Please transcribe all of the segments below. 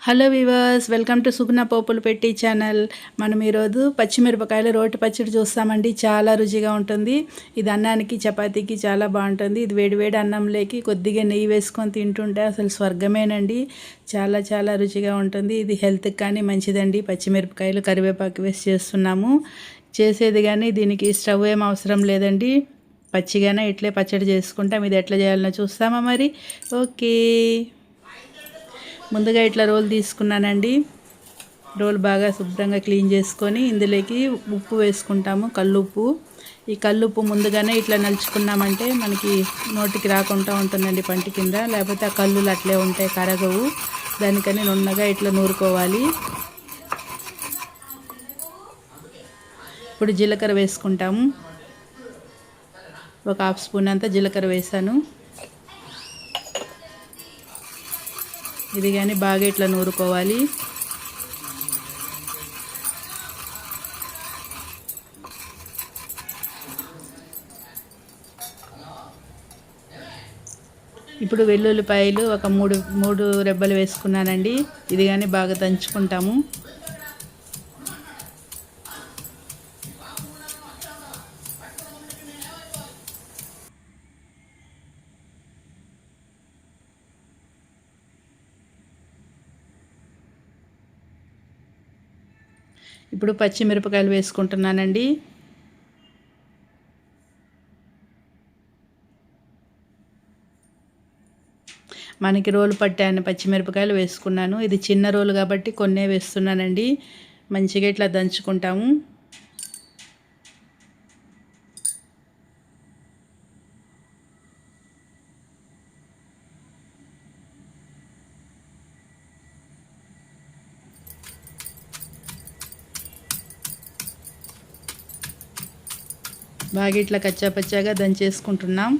Hello weavers, welcome to సుగుణ పోపులు పెట్టి channel. మనం ఈరోజు పచ్చిమిరపకాయలు రోటి పచ్చడి చూస్తామండి. చాలా రుచిగా ఉంటుంది. ఇది అన్నానికి చపాతీకి చాలా బాగుంటుంది. ఇది వేడివేడి అన్నంలోకి కొద్దిగా నెయ్యి వేసుకొని తింటుంటే అసలు స్వర్గమేనండి. చాలా చాలా రుచిగా ఉంటుంది. ఇది హెల్త్కి కానీ మంచిదండి. పచ్చిమిరపకాయలు కరివేపాకు వేసి చేస్తున్నాము. చేసేది కానీ దీనికి స్టవ్ ఏం అవసరం లేదండి. పచ్చిగానే ఇట్లే పచ్చడి చేసుకుంటాం. ఇది ఎట్లా చేయాలనో చూస్తామా మరి? ఓకే. ముందుగా ఇట్లా రోల్ తీసుకున్నానండి. రోల్ బాగా శుభ్రంగా క్లీన్ చేసుకొని ఇందులోకి ఉప్పు వేసుకుంటాము, కల్లుప్పు. ఈ కల్లుప్పు ముందుగానే ఇట్లా నలుచుకున్నామంటే మనకి నోటికి రాకుండా ఉంటుందండి పంటి కింద. లేకపోతే ఆ కల్లులు అట్లే ఉంటాయి, కరగవు. దానికని నున్నగా ఇట్లా నూరుకోవాలి. ఇప్పుడు జీలకర్ర వేసుకుంటాము. ఒక హాఫ్ స్పూన్ అంతా జీలకర్ర వేసాను. ఇది కానీ బాగా ఇట్లా నూరుకోవాలి. ఇప్పుడు వెల్లుల్లిపాయలు ఒక మూడు రెబ్బలు వేసుకున్నానండి. ఇది కానీ బాగా దంచుకుంటాము. ఇప్పుడు పచ్చిమిరపకాయలు వేసుకుంటున్నానండి. మనకి రోలు పట్టాను పచ్చిమిరపకాయలు వేసుకున్నాను. ఇది చిన్న రోలు కాబట్టి కొన్నే వేస్తున్నానండి. మంచిగా ఇట్లా దంచుకుంటాము. బాగా ఇట్లా కచ్చాపచ్చాగా దంచేసుకుంటున్నాం.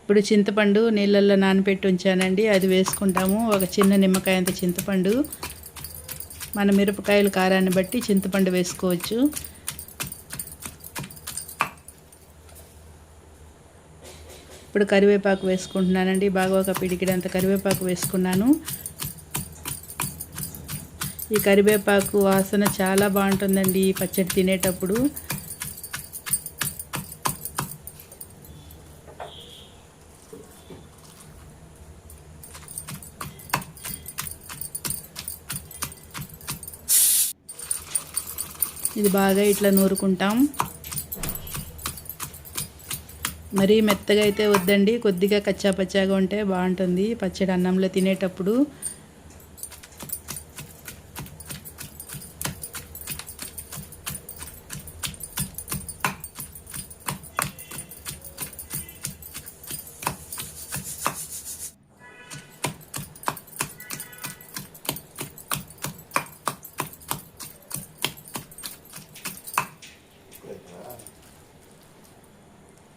ఇప్పుడు చింతపండు నీళ్ళల్లో నానబెట్టి ఉంచానండి, అది వేసుకుంటాము. ఒక చిన్న నిమ్మకాయ అంత చింతపండు. మన మిరపకాయల కారాన్ని బట్టి చింతపండు వేసుకోవచ్చు. ఇప్పుడు కరివేపాకు వేసుకుంటున్నానండి. బాగా ఒక పిడికిడంత కరివేపాకు వేసుకున్నాను. ఈ కరివేపాకు వాసన చాలా బాగుంటుందండి ఈ పచ్చడి తినేటప్పుడు. ఇది బాగా ఇట్లా నూరుకుంటాం. మరీ మెత్తగా అయితే వద్దండి, కొద్దిగా కచ్చాపచ్చాగా ఉంటే బాగుంటుంది పచ్చడి అన్నంలో తినేటప్పుడు.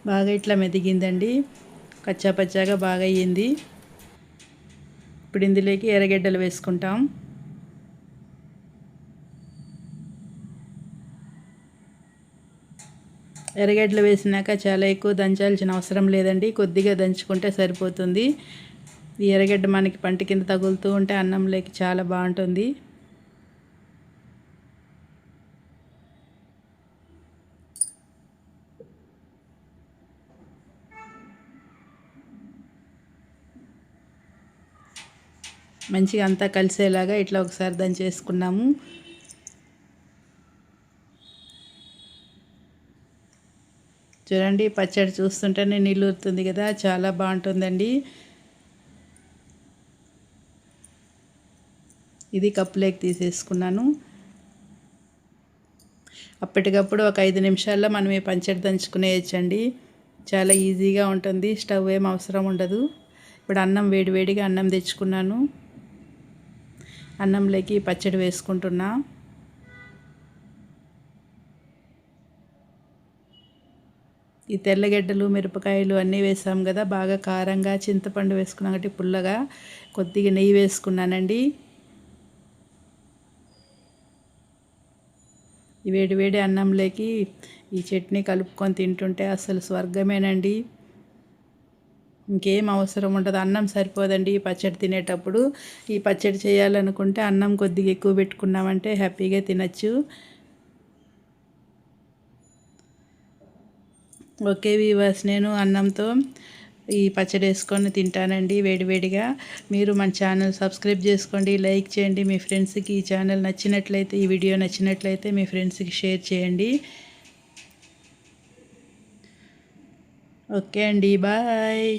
బాగా ఇట్లా మెదిగిందండి, కచ్చాపచ్చాగా బాగా అయ్యింది. ఇప్పుడు ఇందులోకి ఎర్రగడ్డలు వేసుకుంటాం. ఎర్రగడ్డలు వేసినాక చాలా ఎక్కువ దంచాల్సిన అవసరం లేదండి, కొద్దిగా దంచుకుంటే సరిపోతుంది. ఈ ఎర్రగడ్డ మనకి పంట కింద తగులుతూ ఉంటే అన్నంలోకి చాలా బాగుంటుంది. మంచిగా అంతా కలిసేలాగా ఇట్లా ఒకసారి దంచేసుకున్నాము. చూడండి, పచ్చడి చూస్తుంటేనే నీళ్ళు ఊరుతుంది కదా, చాలా బాగుంటుందండి. ఇది కప్పులోకి తీసేసుకున్నాను. అప్పటికప్పుడు ఒక 5 నిమిషాల్లో మనం ఈ పచ్చడి దంచుకునేయచ్చండి. చాలా ఈజీగా ఉంటుంది, స్టవ్ ఏం అవసరం ఉండదు. ఇప్పుడు అన్నం వేడివేడిగా అన్నం తెచ్చుకున్నాను. అన్నంలోకి పచ్చడి వేసుకుంటున్నా. ఈ తెల్లగడ్డలు మిరపకాయలు అన్నీ వేసాం కదా, బాగా కారంగా. చింతపండు వేసుకున్నాం కాబట్టి పుల్లగా. కొద్దిగా నెయ్యి వేసుకున్నానండి. ఈ వేడివేడి అన్నంలోకి ఈ చట్నీ కలుపుకొని తింటుంటే అసలు స్వర్గమేనండి. ఇంకేం అవసరం ఉండదు. అన్నం సరిపోదండి ఈ పచ్చడి తినేటప్పుడు. ఈ పచ్చడి చేయాలనుకుంటే అన్నం కొద్దిగా ఎక్కువ పెట్టుకున్నామంటే హ్యాపీగా తినచ్చు. ఓకే వీవర్స్, నేను అన్నంతో ఈ పచ్చడి వేసుకొని తింటానండి వేడివేడిగా. మీరు మన ఛానల్ సబ్స్క్రైబ్ చేసుకోండి, లైక్ చేయండి. మీ ఫ్రెండ్స్కి ఈ ఛానల్ నచ్చినట్లయితే, ఈ వీడియో నచ్చినట్లయితే మీ ఫ్రెండ్స్కి షేర్ చేయండి. ఓకే అండి, బాయ్.